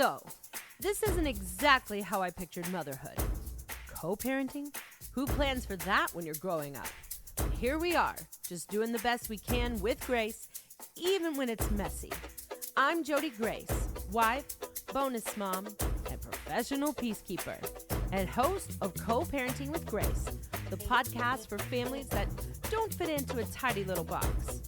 So, this isn't exactly how I pictured motherhood. Co-parenting? Who plans for that when you're growing up? But here we are, just doing the best we can with grace, even when it's messy. I'm Jody Grace, wife, bonus mom, and professional peacekeeper, and host of Co-Parenting with Grace, the podcast for families that don't fit into a tidy little box.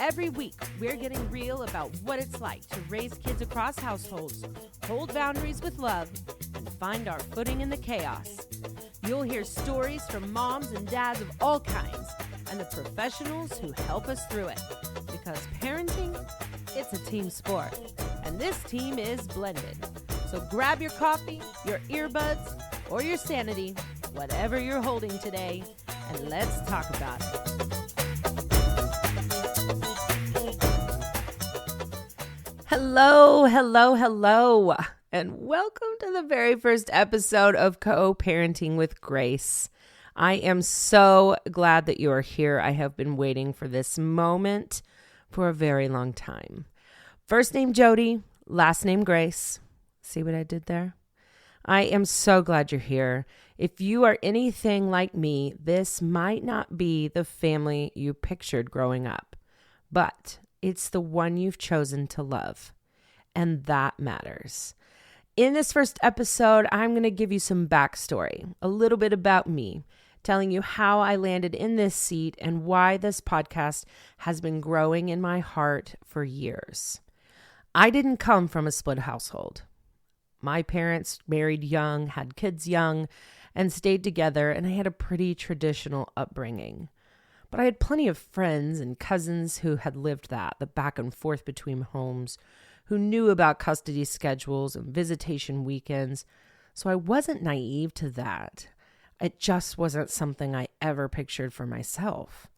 Every week, we're getting real about what it's like to raise kids across households, hold boundaries with love, and find our footing in the chaos. You'll hear stories from moms and dads of all kinds and the professionals who help us through it. Because parenting, it's a team sport, and this team is blended. So grab your coffee, your earbuds, or your sanity, whatever you're holding today, and let's talk about it. Hello, and welcome to the very first episode of Co-Parenting with Grace. I am so glad that you are here. I have been waiting for this moment for a very long time. First name Jody, last name Grace. See what I did there? I am so glad you're here. If you are anything like me, this might not be the family you pictured growing up, but it's the one you've chosen to love, and that matters. In this first episode, I'm going to give you some backstory, a little bit about me, telling you how I landed in this seat and why this podcast has been growing in my heart for years. I didn't come from a split household. My parents married young, had kids young, and stayed together, and I had a pretty traditional upbringing. But I had plenty of friends and cousins who had lived the back and forth between homes, who knew about custody schedules and visitation weekends. So I wasn't naive to that. It just wasn't something I ever pictured for myself.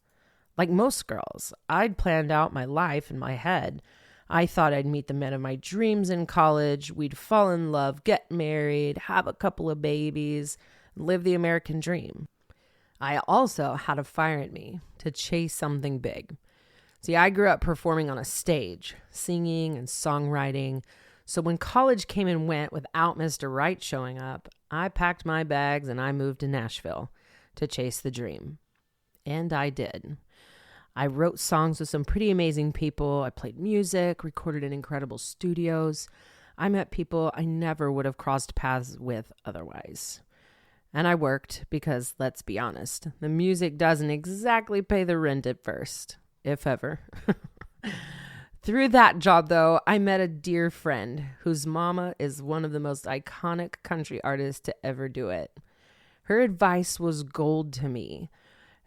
Like most girls, I'd planned out my life in my head. I thought I'd meet the man of my dreams in college. We'd fall in love, get married, have a couple of babies, live the American dream. I also had a fire in me to chase something big. See, I grew up performing on a stage, singing and songwriting. So when college came and went without Mr. Right showing up, I packed my bags and I moved to Nashville to chase the dream. And I did. I wrote songs with some pretty amazing people. I played music, recorded in incredible studios. I met people I never would have crossed paths with otherwise. And I worked because, let's be honest, the music doesn't exactly pay the rent at first, if ever. Through that job, though, I met a dear friend whose mama is one of the most iconic country artists to ever do it. Her advice was gold to me.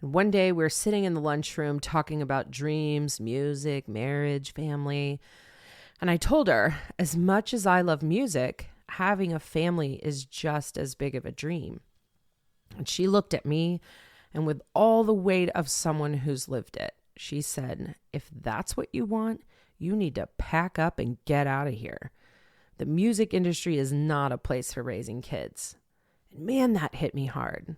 And one day we were sitting in the lunchroom talking about dreams, music, marriage, family. And I told her, as much as I love music, having a family is just as big of a dream. And she looked at me, and with all the weight of someone who's lived it, she said, if that's what you want, you need to pack up and get out of here. The music industry is not a place for raising kids. And man, that hit me hard.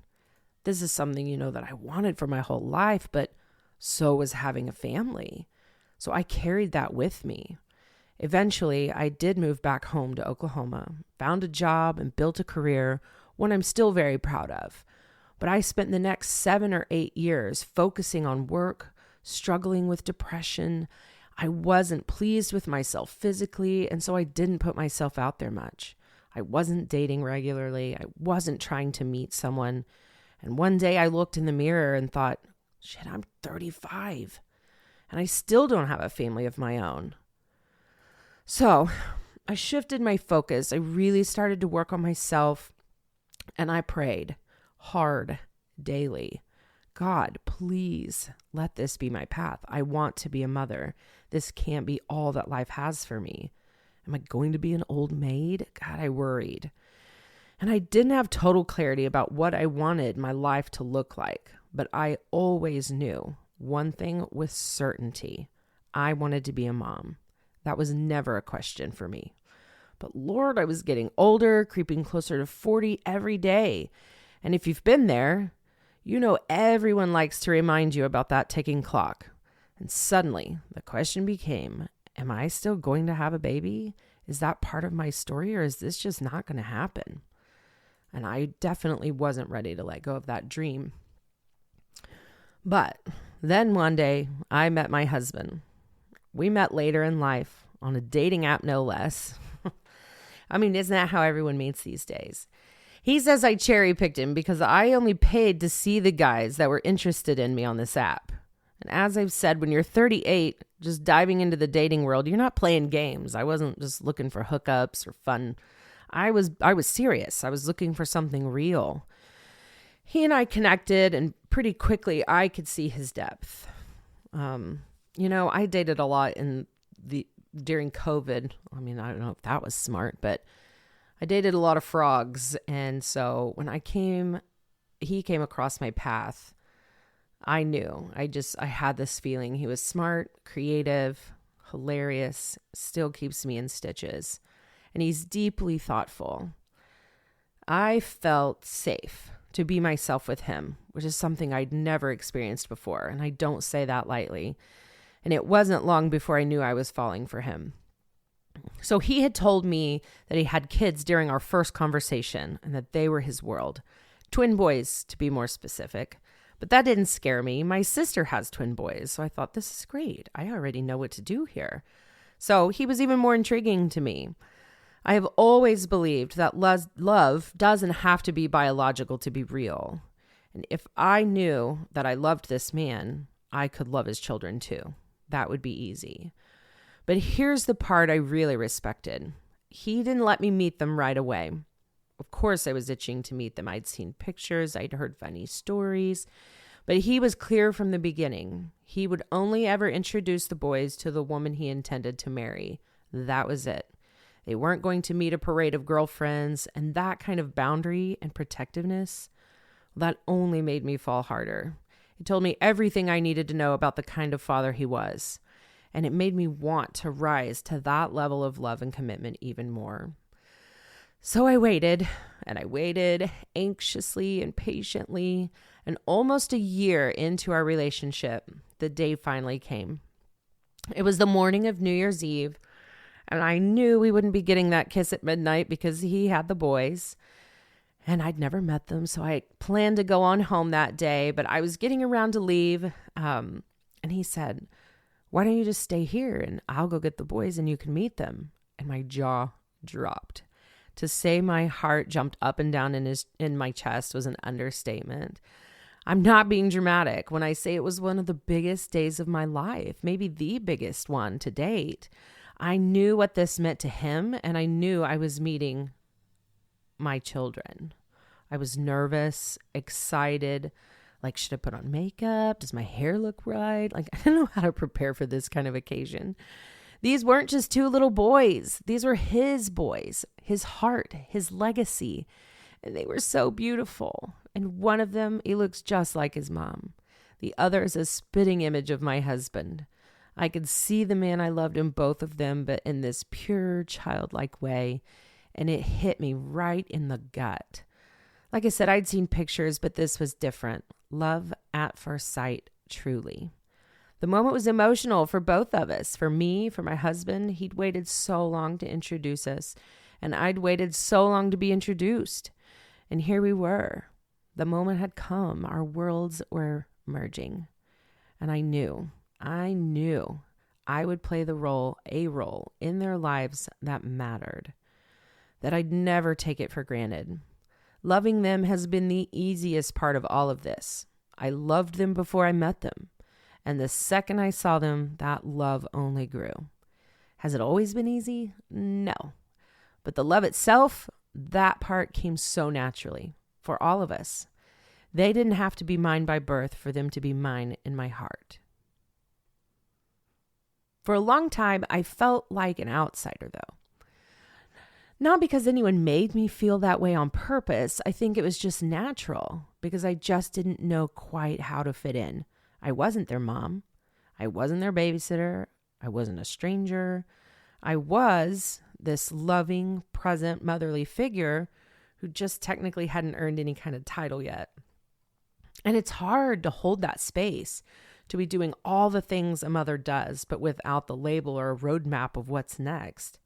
This is something, that I wanted for my whole life, but so was having a family. So I carried that with me. Eventually, I did move back home to Oklahoma, found a job and built a career, one I'm still very proud of. But I spent the next 7 or 8 years focusing on work, struggling with depression. I wasn't pleased with myself physically, and so I didn't put myself out there much. I wasn't dating regularly. I wasn't trying to meet someone. And one day I looked in the mirror and thought, shit, I'm 35, and I still don't have a family of my own. So I shifted my focus. I really started to work on myself, and I prayed hard daily. God, please let this be my path. I want to be a mother. This can't be all that life has for me. Am I going to be an old maid? God, I worried. And I didn't have total clarity about what I wanted my life to look like, but I always knew one thing with certainty. I wanted to be a mom. That was never a question for me. But Lord, I was getting older, creeping closer to 40 every day. And if you've been there, everyone likes to remind you about that ticking clock. And suddenly the question became, am I still going to have a baby? Is that part of my story, or is this just not going to happen? And I definitely wasn't ready to let go of that dream. But then one day I met my husband. We met later in life on a dating app, no less. I mean, isn't that how everyone meets these days? He says I cherry picked him because I only paid to see the guys that were interested in me on this app. And as I've said, when you're 38, just diving into the dating world, you're not playing games. I wasn't just looking for hookups or fun. I was serious. I was looking for something real. He and I connected, and pretty quickly I could see his depth. I dated a lot during COVID. I mean, I don't know if that was smart, but I dated a lot of frogs. And so when he came across my path, I knew. I had this feeling. He was smart, creative, hilarious, still keeps me in stitches. And he's deeply thoughtful. I felt safe to be myself with him, which is something I'd never experienced before. And I don't say that lightly. And it wasn't long before I knew I was falling for him. So he had told me that he had kids during our first conversation and that they were his world. Twin boys, to be more specific. But that didn't scare me. My sister has twin boys, so I thought, this is great. I already know what to do here. So he was even more intriguing to me. I have always believed that love doesn't have to be biological to be real. And if I knew that I loved this man, I could love his children too. That would be easy. But here's the part I really respected. He didn't let me meet them right away. Of course, I was itching to meet them. I'd seen pictures. I'd heard funny stories. But he was clear from the beginning. He would only ever introduce the boys to the woman he intended to marry. That was it. They weren't going to meet a parade of girlfriends, and that kind of boundary and protectiveness, that only made me fall harder. He told me everything I needed to know about the kind of father he was, and it made me want to rise to that level of love and commitment even more. So I waited, and I waited anxiously and patiently, and almost a year into our relationship, the day finally came. It was the morning of New Year's Eve, and I knew we wouldn't be getting that kiss at midnight because he had the boys. And I'd never met them, so I planned to go on home that day. But I was getting around to leave, and he said, why don't you just stay here, and I'll go get the boys, and you can meet them. And my jaw dropped. To say my heart jumped up and down in my chest was an understatement. I'm not being dramatic when I say it was one of the biggest days of my life, maybe the biggest one to date. I knew what this meant to him, and I knew I was meeting my children. I was nervous, excited, like, should I put on makeup? Does my hair look right? Like, I didn't know how to prepare for this kind of occasion. These weren't just two little boys. These were his boys, his heart, his legacy. And they were so beautiful. And one of them, he looks just like his mom. The other is a spitting image of my husband. I could see the man I loved in both of them, but in this pure, childlike way. And it hit me right in the gut. Like I said, I'd seen pictures, but this was different. Love at first sight, truly. The moment was emotional for both of us. For me, for my husband, he'd waited so long to introduce us, and I'd waited so long to be introduced. And here we were. The moment had come. Our worlds were merging. And I knew I would play a role in their lives that mattered, that I'd never take it for granted. Loving them has been the easiest part of all of this. I loved them before I met them. And the second I saw them, that love only grew. Has it always been easy? No. But the love itself, that part came so naturally for all of us. They didn't have to be mine by birth for them to be mine in my heart. For a long time, I felt like an outsider, though. Not because anyone made me feel that way on purpose. I think it was just natural because I just didn't know quite how to fit in. I wasn't their mom. I wasn't their babysitter. I wasn't a stranger. I was this loving, present, motherly figure who just technically hadn't earned any kind of title yet. And it's hard to hold that space, to be doing all the things a mother does, but without the label or a roadmap of what's next.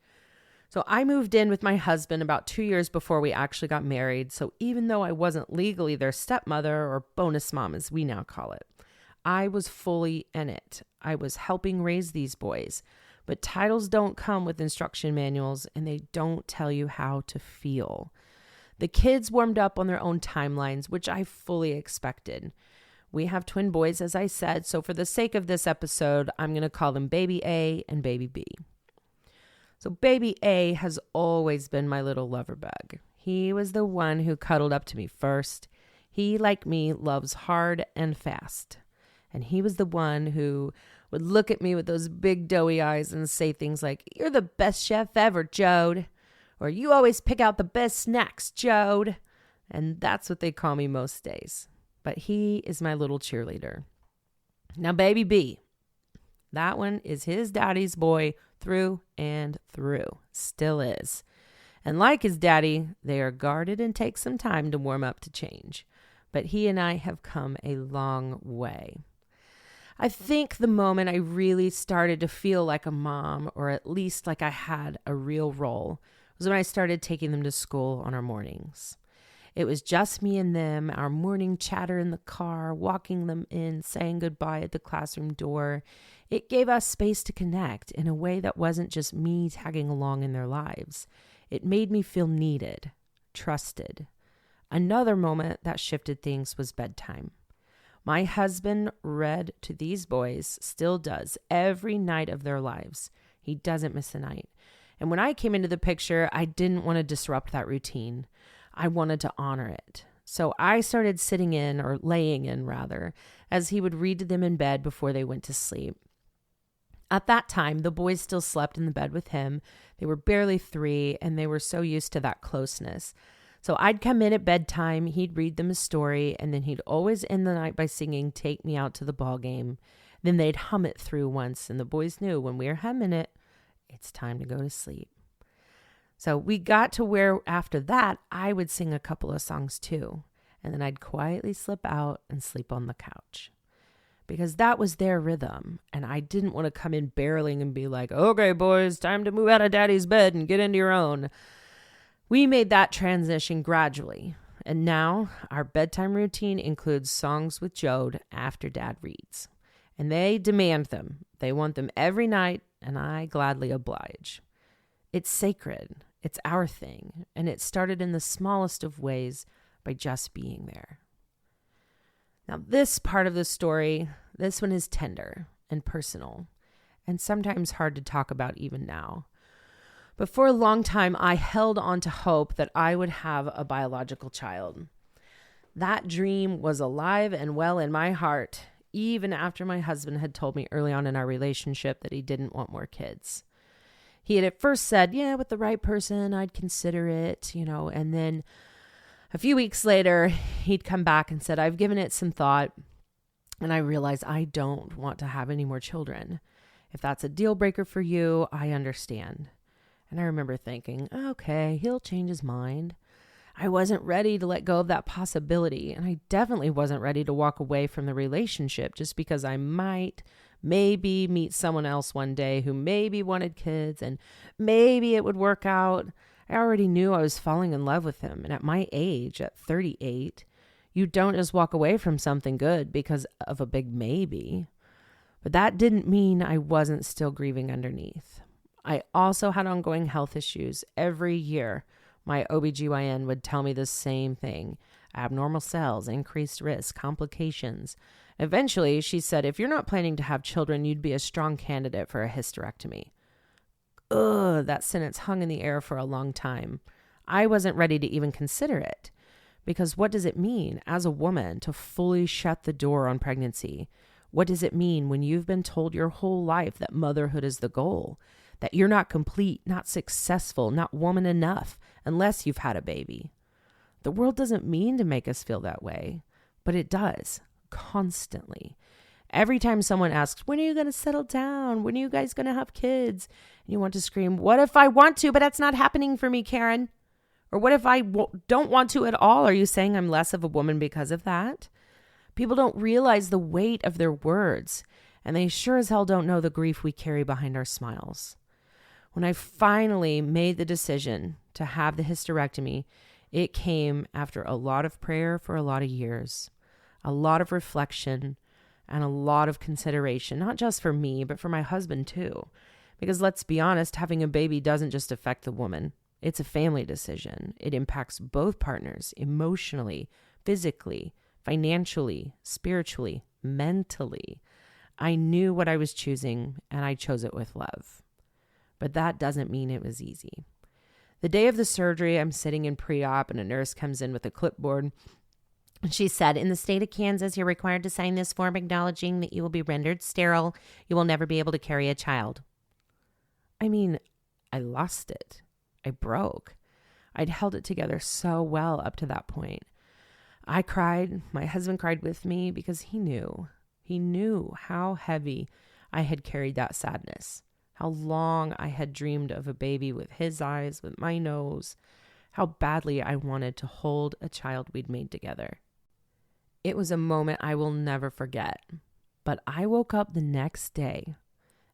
So I moved in with my husband about 2 years before we actually got married. So even though I wasn't legally their stepmother, or bonus mom as we now call it, I was fully in it. I was helping raise these boys. But titles don't come with instruction manuals, and they don't tell you how to feel. The kids warmed up on their own timelines, which I fully expected. We have twin boys, as I said, so for the sake of this episode, I'm going to call them Baby A and Baby B. So Baby A has always been my little lover bug. He was the one who cuddled up to me first. He, like me, loves hard and fast. And he was the one who would look at me with those big doughy eyes and say things like, "You're the best chef ever, Jode," or "You always pick out the best snacks, Jode." And that's what they call me most days. But he is my little cheerleader. Now, Baby B, that one is his daddy's boy through and through. Still is. And like his daddy, they are guarded and take some time to warm up to change. But he and I have come a long way. I think the moment I really started to feel like a mom, or at least like I had a real role, was when I started taking them to school on our mornings. It was just me and them, our morning chatter in the car, walking them in, saying goodbye at the classroom door. It gave us space to connect in a way that wasn't just me tagging along in their lives. It made me feel needed, trusted. Another moment that shifted things was bedtime. My husband read to these boys, still does, every night of their lives. He doesn't miss a night. And when I came into the picture, I didn't want to disrupt that routine. I wanted to honor it. So I started sitting in, or laying in rather, as he would read to them in bed before they went to sleep. At that time, the boys still slept in the bed with him. They were barely 3, and they were so used to that closeness. So I'd come in at bedtime, he'd read them a story, and then he'd always end the night by singing "Take Me Out to the Ball Game." Then they'd hum it through once, and the boys knew when we were humming it, it's time to go to sleep. So we got to where after that, I would sing a couple of songs too, and then I'd quietly slip out and sleep on the couch. Because that was their rhythm, and I didn't want to come in barreling and be like, "Okay, boys, time to move out of daddy's bed and get into your own." We made that transition gradually, and now our bedtime routine includes songs with Jode after dad reads. And they demand them. They want them every night, and I gladly oblige. It's sacred. It's our thing, and it started in the smallest of ways by just being there. Now, this part of the story, this one is tender and personal, and sometimes hard to talk about even now. But for a long time, I held on to hope that I would have a biological child. That dream was alive and well in my heart, even after my husband had told me early on in our relationship that he didn't want more kids. He had at first said, "Yeah, with the right person, I'd consider it," and then a few weeks later, he'd come back and said, "I've given it some thought, and I realize I don't want to have any more children. If that's a deal breaker for you, I understand." And I remember thinking, okay, he'll change his mind. I wasn't ready to let go of that possibility, and I definitely wasn't ready to walk away from the relationship just because I maybe meet someone else one day who maybe wanted kids, and maybe it would work out. I already knew I was falling in love with him, and at my age, at 38, you don't just walk away from something good because of a big maybe. But that didn't mean I wasn't still grieving underneath. I also had ongoing health issues. Every year, my OBGYN would tell me the same thing: abnormal cells, increased risk, complications. Eventually, she said, "If you're not planning to have children, you'd be a strong candidate for a hysterectomy." Ugh, that sentence hung in the air for a long time. I wasn't ready to even consider it. Because what does it mean as a woman to fully shut the door on pregnancy? What does it mean when you've been told your whole life that motherhood is the goal? That you're not complete, not successful, not woman enough unless you've had a baby. The world doesn't mean to make us feel that way, but it does, constantly. Every time someone asks, "When are you going to settle down? When are you guys going to have kids?" And you want to scream, "What if I want to, but that's not happening for me, Karen?" Or what if I don't want to at all? Are you saying I'm less of a woman because of that? People don't realize the weight of their words, and they sure as hell don't know the grief we carry behind our smiles. When I finally made the decision to have the hysterectomy, it came after a lot of prayer for a lot of years, a lot of reflection, and a lot of consideration, not just for me, but for my husband too. Because let's be honest, having a baby doesn't just affect the woman. It's a family decision. It impacts both partners emotionally, physically, financially, spiritually, mentally. I knew what I was choosing, and I chose it with love. But that doesn't mean it was easy. The day of the surgery, I'm sitting in pre-op, and a nurse comes in with a clipboard. She said, "In the state of Kansas, you're required to sign this form acknowledging that you will be rendered sterile. You will never be able to carry a child." I mean, I lost it. I broke. I'd held it together so well up to that point. I cried. My husband cried with me because he knew. He knew how heavy I had carried that sadness, how long I had dreamed of a baby with his eyes, with my nose, how badly I wanted to hold a child we'd made together. It was a moment I will never forget, but I woke up the next day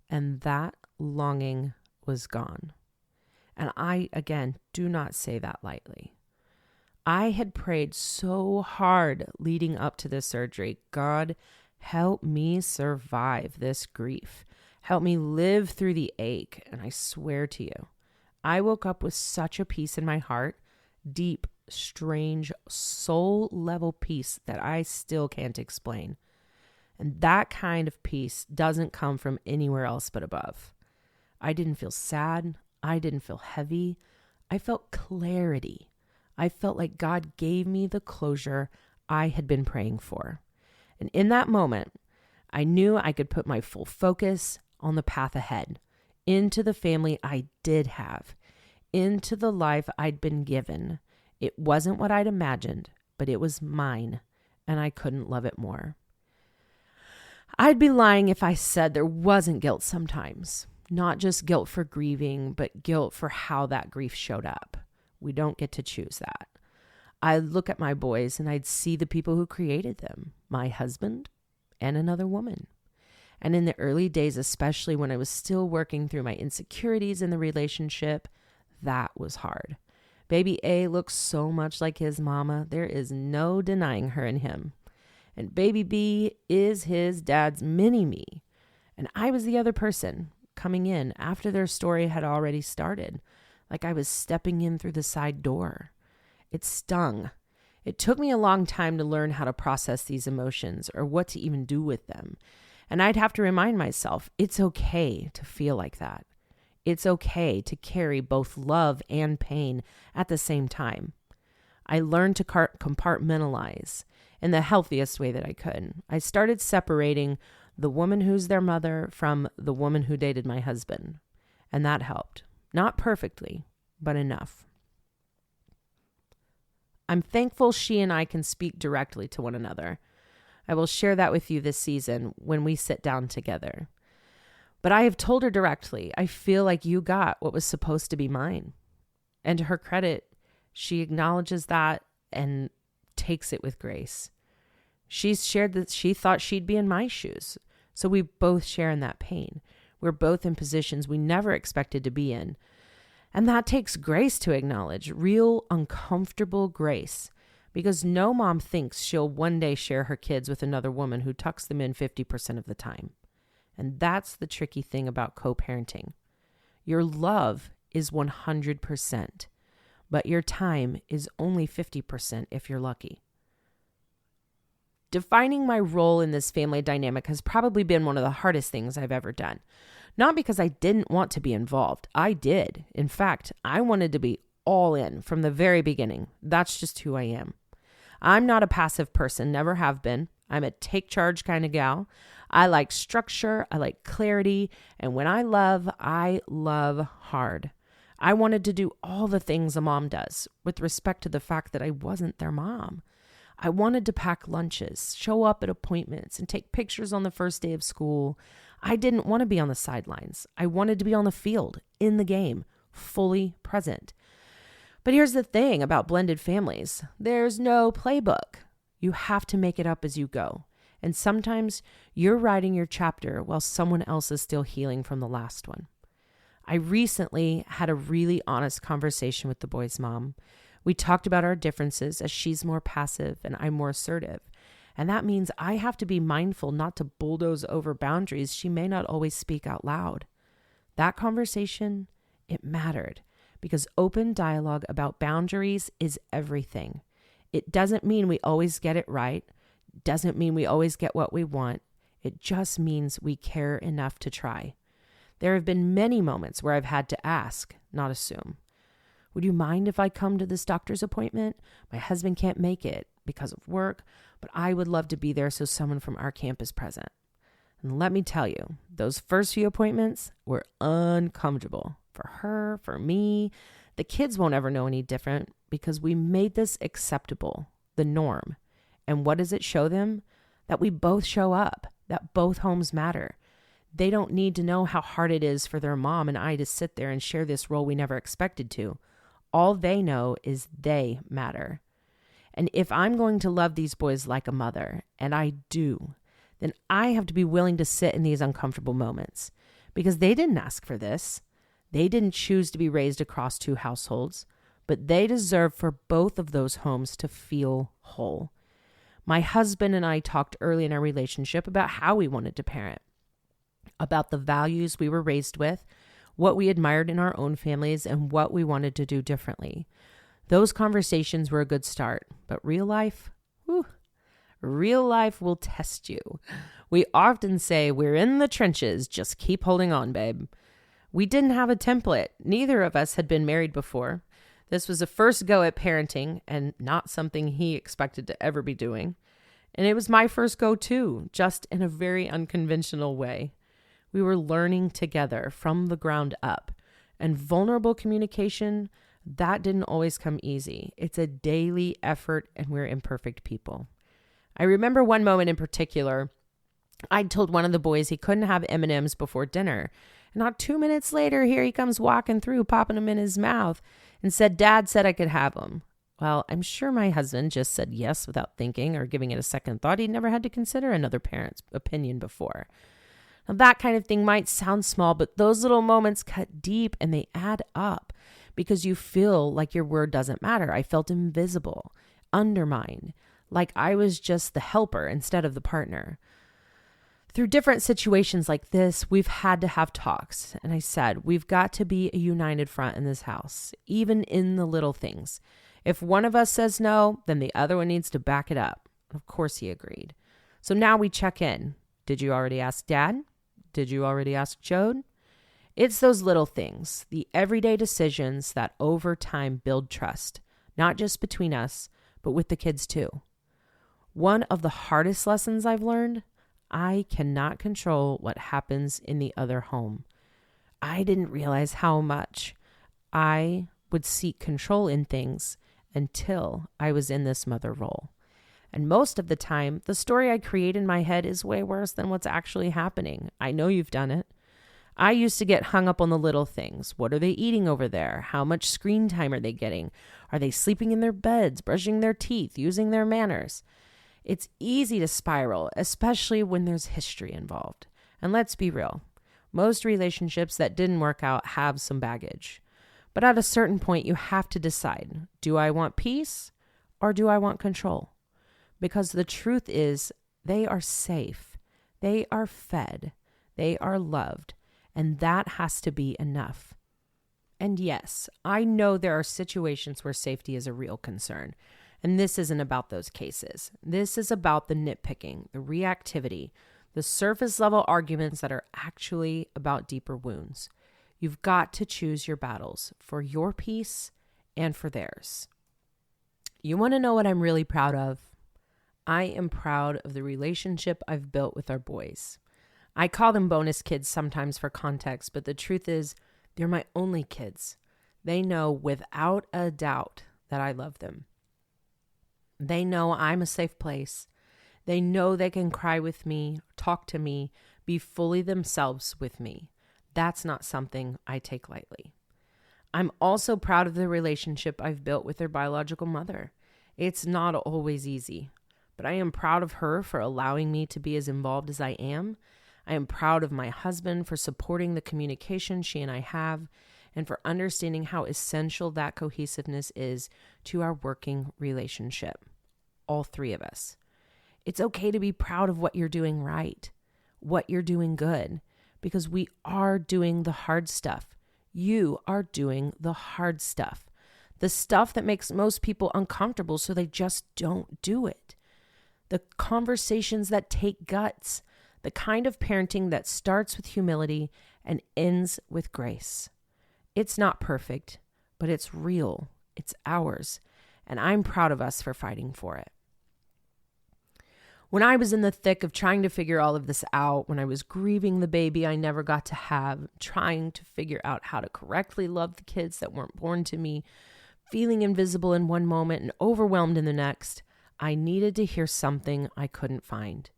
and that longing was gone. And I, again, do not say that lightly. I had prayed so hard leading up to this surgery. God, help me survive this grief. Help me live through the ache. And I swear to you, I woke up with such a peace in my heart, deep, strange, soul-level peace that I still can't explain. And that kind of peace doesn't come from anywhere else but above. I didn't feel sad. I didn't feel heavy. I felt clarity. I felt like God gave me the closure I had been praying for. And in that moment, I knew I could put my full focus on the path ahead, into the family I did have, into the life I'd been given. It wasn't what I'd imagined, but it was mine, and I couldn't love it more. I'd be lying if I said there wasn't guilt sometimes. Not just guilt for grieving, but guilt for how that grief showed up. We don't get to choose that. I'd look at my boys and I'd see the people who created them, my husband and another woman. And in the early days, especially when I was still working through my insecurities in the relationship, that was hard. Baby A looks so much like his mama. There is no denying her and him. And baby B is his dad's mini-me. And I was the other person coming in after their story had already started, like I was stepping in through the side door. It stung. It took me a long time to learn how to process these emotions or what to even do with them. And I'd have to remind myself, it's okay to feel like that. It's okay to carry both love and pain at the same time. I learned to compartmentalize in the healthiest way that I could. I started separating the woman who's their mother from the woman who dated my husband. And that helped. Not perfectly, but enough. I'm thankful she and I can speak directly to one another. I will share that with you this season when we sit down together. But I have told her directly, I feel like you got what was supposed to be mine. And to her credit, she acknowledges that and takes it with grace. She's shared that she thought she'd be in my shoes. So we both share in that pain. We're both in positions we never expected to be in. And that takes grace to acknowledge, real uncomfortable grace, because no mom thinks she'll one day share her kids with another woman who tucks them in 50% of the time. And that's the tricky thing about co-parenting. Your love is 100%, but your time is only 50% if you're lucky. Defining my role in this family dynamic has probably been one of the hardest things I've ever done. Not because I didn't want to be involved. I did. In fact, I wanted to be all in from the very beginning. That's just who I am. I'm not a passive person, never have been. I'm a take charge kind of gal. I like structure, I like clarity, and when I love hard. I wanted to do all the things a mom does with respect to the fact that I wasn't their mom. I wanted to pack lunches, show up at appointments, and take pictures on the first day of school. I didn't want to be on the sidelines. I wanted to be on the field, in the game, fully present. But here's the thing about blended families. There's no playbook. You have to make it up as you go. And sometimes you're writing your chapter while someone else is still healing from the last one. I recently had a really honest conversation with the boy's mom. We talked about our differences as she's more passive and I'm more assertive. And that means I have to be mindful not to bulldoze over boundaries she may not always speak out loud. That conversation, it mattered because open dialogue about boundaries is everything. It doesn't mean we always get it right. It doesn't mean we always get what we want. It just means we care enough to try. There have been many moments where I've had to ask, not assume. Would you mind if I come to this doctor's appointment? My husband can't make it because of work, but I would love to be there so someone from our camp is present. And let me tell you, those first few appointments were uncomfortable for her, for me. The kids won't ever know any different because we made this acceptable, the norm. And what does it show them? That we both show up, that both homes matter. They don't need to know how hard it is for their mom and I to sit there and share this role we never expected to. All they know is they matter. And if I'm going to love these boys like a mother, and I do, then I have to be willing to sit in these uncomfortable moments because they didn't ask for this. They didn't choose to be raised across two households, but they deserve for both of those homes to feel whole. My husband and I talked early in our relationship about how we wanted to parent, about the values we were raised with, what we admired in our own families, and what we wanted to do differently. Those conversations were a good start, but real life will test you. We often say we're in the trenches, just keep holding on, babe. We didn't have a template. Neither of us had been married before. This was a first go at parenting and not something he expected to ever be doing. And it was my first go too, just in a very unconventional way. We were learning together from the ground up. And vulnerable communication, that didn't always come easy. It's a daily effort and we're imperfect people. I remember one moment in particular, I'd told one of the boys he couldn't have M&Ms before dinner. And not 2 minutes later, here he comes walking through, popping them in his mouth and said, Dad said I could have them. Well, I'm sure my husband just said yes without thinking or giving it a second thought. He'd never had to consider another parent's opinion before. Now, that kind of thing might sound small, but those little moments cut deep and they add up because you feel like your word doesn't matter. I felt invisible, undermined, like I was just the helper instead of the partner. Through different situations like this, we've had to have talks. And I said, we've got to be a united front in this house, even in the little things. If one of us says no, then the other one needs to back it up. Of course he agreed. So now we check in. Did you already ask Dad? Did you already ask Jode? It's those little things, the everyday decisions that over time build trust, not just between us, but with the kids too. One of the hardest lessons I've learned, I cannot control what happens in the other home. I didn't realize how much I would seek control in things until I was in this mother role. And most of the time, the story I create in my head is way worse than what's actually happening. I know you've done it. I used to get hung up on the little things. What are they eating over there? How much screen time are they getting? Are they sleeping in their beds, brushing their teeth, using their manners? It's easy to spiral, especially when there's history involved. And let's be real. Most relationships that didn't work out have some baggage. But at a certain point, you have to decide, do I want peace or do I want control? Because the truth is, they are safe, they are fed, they are loved, and that has to be enough. And yes, I know there are situations where safety is a real concern, and this isn't about those cases. This is about the nitpicking, the reactivity, the surface level arguments that are actually about deeper wounds. You've got to choose your battles for your peace and for theirs. You want to know what I'm really proud of? I am proud of the relationship I've built with our boys. I call them bonus kids sometimes for context, but the truth is they're my only kids. They know without a doubt that I love them. They know I'm a safe place. They know they can cry with me, talk to me, be fully themselves with me. That's not something I take lightly. I'm also proud of the relationship I've built with their biological mother. It's not always easy. But I am proud of her for allowing me to be as involved as I am. I am proud of my husband for supporting the communication she and I have and for understanding how essential that cohesiveness is to our working relationship. All three of us. It's okay to be proud of what you're doing right, what you're doing good, because we are doing the hard stuff. You are doing the hard stuff. The stuff that makes most people uncomfortable, so they just don't do it. The conversations that take guts. The kind of parenting that starts with humility and ends with grace. It's not perfect, but it's real. It's ours. And I'm proud of us for fighting for it. When I was in the thick of trying to figure all of this out, when I was grieving the baby I never got to have, trying to figure out how to correctly love the kids that weren't born to me, feeling invisible in one moment and overwhelmed in the next, I needed to hear something I couldn't find.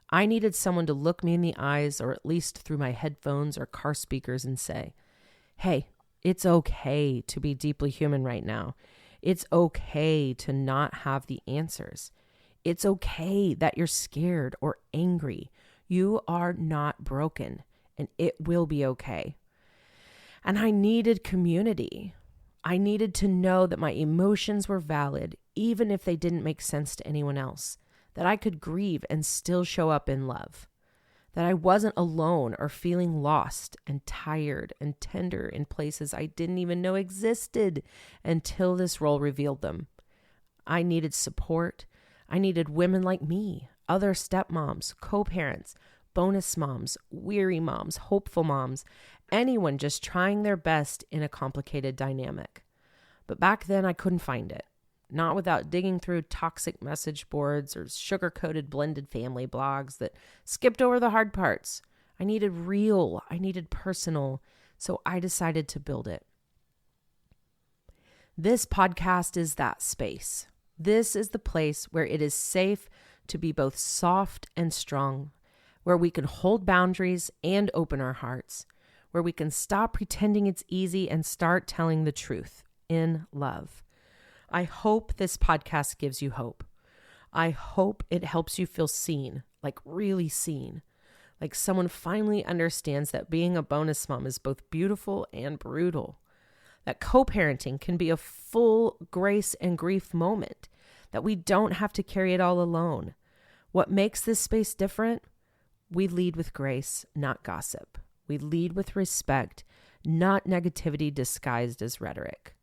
I needed someone to look me in the eyes, or at least through my headphones or car speakers, and say, hey, it's okay to be deeply human right now. It's okay to not have the answers. It's okay that you're scared or angry. You are not broken, and it will be okay. And I needed community. I needed to know that my emotions were valid, even if they didn't make sense to anyone else, that I could grieve and still show up in love, that I wasn't alone or feeling lost and tired and tender in places I didn't even know existed until this role revealed them. I needed support. I needed women like me, other stepmoms, co-parents, bonus moms, weary moms, hopeful moms, anyone just trying their best in a complicated dynamic. But back then I couldn't find it, not without digging through toxic message boards or sugar-coated blended family blogs that skipped over the hard parts. I needed real, I needed personal, so I decided to build it. This podcast is that space. This is the place where it is safe to be both soft and strong, where we can hold boundaries and open our hearts, where we can stop pretending it's easy and start telling the truth in love. I hope this podcast gives you hope. I hope it helps you feel seen, like really seen, like someone finally understands that being a bonus mom is both beautiful and brutal. That co-parenting can be a full grace and grief moment, that we don't have to carry it all alone. What makes this space different? We lead with grace, not gossip. We lead with respect, not negativity disguised as rhetoric.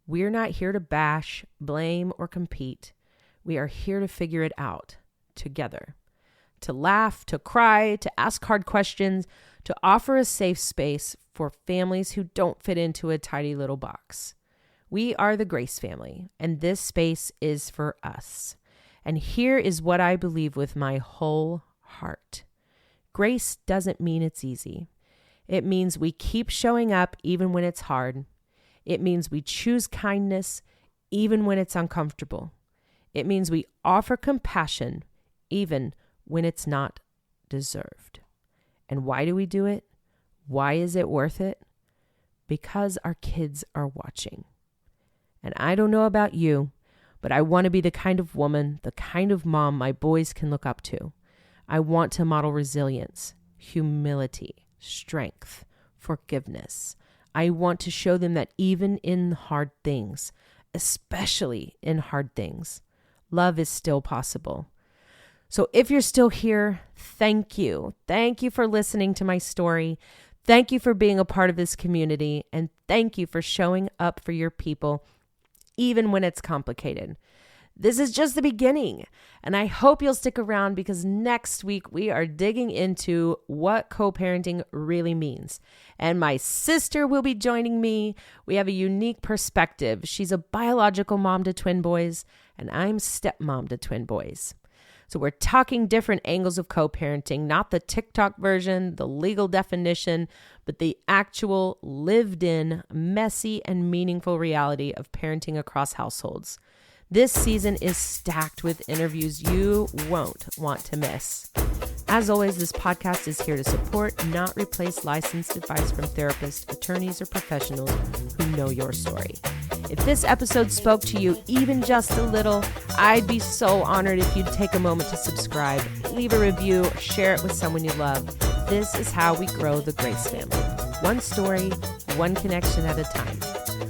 We're not here to bash, blame, or compete. We are here to figure it out together, to laugh, to cry, to ask hard questions, to offer a safe space for families who don't fit into a tidy little box. We are the Grace family, and this space is for us. And here is what I believe with my whole heart. Grace doesn't mean it's easy. It means we keep showing up even when it's hard. It means we choose kindness even when it's uncomfortable. It means we offer compassion even when it's not deserved. And why do we do it? Why is it worth it? Because our kids are watching. And I don't know about you, but I want to be the kind of woman, the kind of mom my boys can look up to. I want to model resilience, humility, strength, forgiveness. I want to show them that even in hard things, especially in hard things, love is still possible. So if you're still here, thank you. Thank you for listening to my story. Thank you for being a part of this community. And thank you for showing up for your people, even when it's complicated. This is just the beginning, and I hope you'll stick around because next week we are digging into what co-parenting really means. And my sister will be joining me. We have a unique perspective. She's a biological mom to twin boys, and I'm stepmom to twin boys. So we're talking different angles of co-parenting, not the TikTok version, the legal definition, but the actual lived-in, messy, and meaningful reality of parenting across households. This season is stacked with interviews you won't want to miss. As always, this podcast is here to support, not replace licensed advice from therapists, attorneys, or professionals who know your story. If this episode spoke to you even just a little, I'd be so honored if you'd take a moment to subscribe, leave a review, or share it with someone you love. This is how we grow the Grace family. One story, one connection at a time.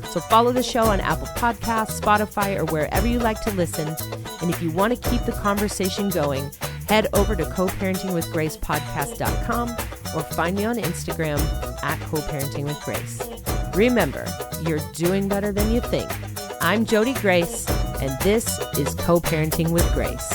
So follow the show on Apple Podcasts, Spotify, or wherever you like to listen. And if you want to keep the conversation going, head over to coparentingwithgracepodcast.com or find me on Instagram at coparentingwithgrace. Remember, you're doing better than you think. I'm Jody Grace, and this is Co-Parenting with Grace.